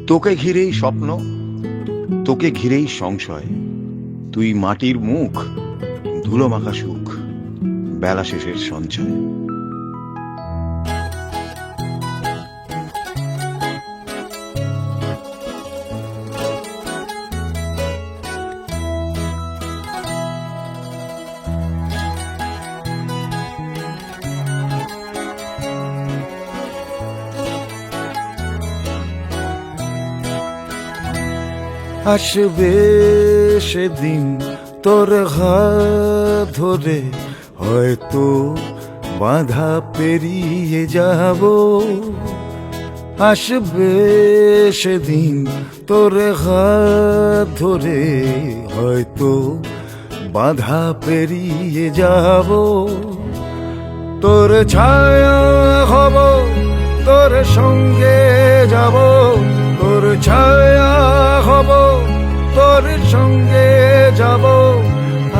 তোকে ঘিরেই স্বপ্ন, তোকে ঘিরেই সংশয়। তুই মাটির মুখ, ধুলো মাখা সুখ, বেলা শেষের সঞ্চয়। আসবে সেদিন তোর হাত ধরে, হয়তো বাধা পেরিয়ে যাব। আসবে সেদিন তোর হাত ধরে, হয়তো বাধা পেরিয়ে যাব। তোর ছায়া হব, তোর সঙ্গে যাব। তোর ছায়া হব, তোর সঙ্গে যাব।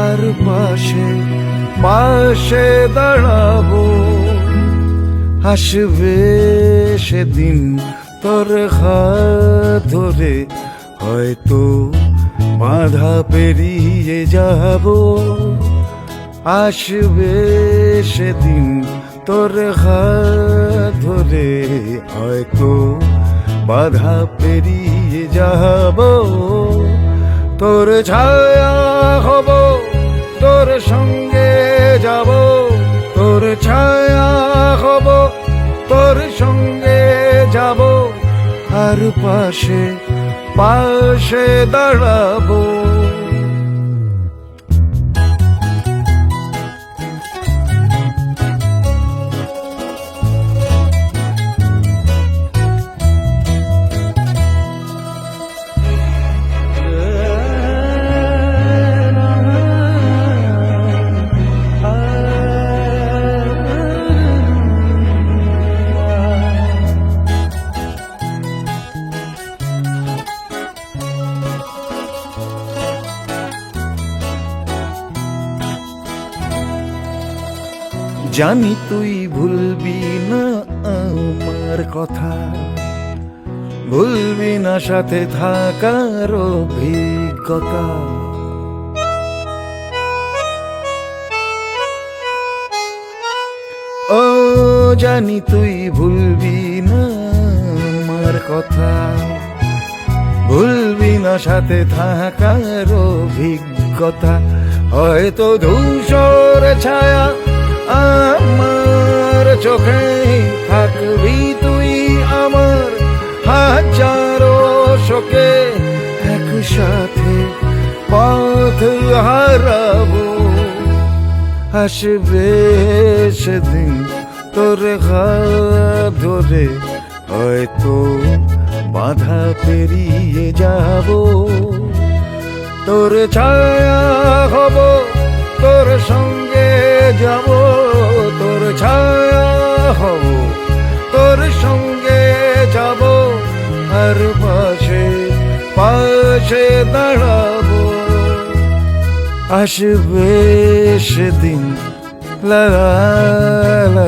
আর পাশে পাশে দাঁড়াবো। আসবে সেদিন তোর হাত ধরে, হয়তো বাধা পেরিয়ে যাব। আসবে সেদিন তোর হাত ধরে, হয়তো বাধা পেরিয়ে যাব। তোর ছায়া হব, তোর সঙ্গে যাব। তোর ছায়া হব, তোর সঙ্গে যাব। আর পাশে পাশে দাঁড়াবো। জানি তুই ভুলবি না আমার কথা, ভুলবি না সাথে থাকার অভিজ্ঞতা। ও জানি তুই ভুলবি না আমার কথা, ভুলবি না সাথে থাকার অভিজ্ঞতা। হয়তো ধূসর ছায়া আমার চোখে, থাকবি তুই আমার হাজারো শোকে। একসাথে পথ হারাবো। আসবে সেদিন তোর হাত ধরে, হয়তো বাধা পেরিয়ে যাব। তোর ছায়া হব, তোর সঙ্গে যাব। তোর ছায়া হব, তোর সঙ্গে যাব। আর পাশে পাশে দাঁড়াবো। আসবে সেদিন লা লা লা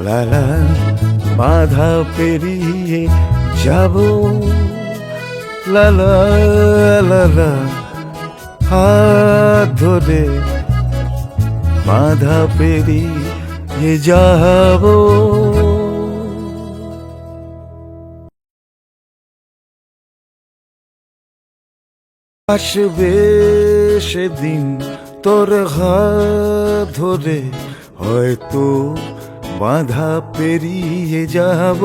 লা লা, বাধা পেরিয়ে যাব। লা লা লা লা, হাত ধরে বাধা পেরিয়ে যাব। আসবে সেদিন তোর হাত ধরে, হয়তো বাধা পেরিয়ে যাব।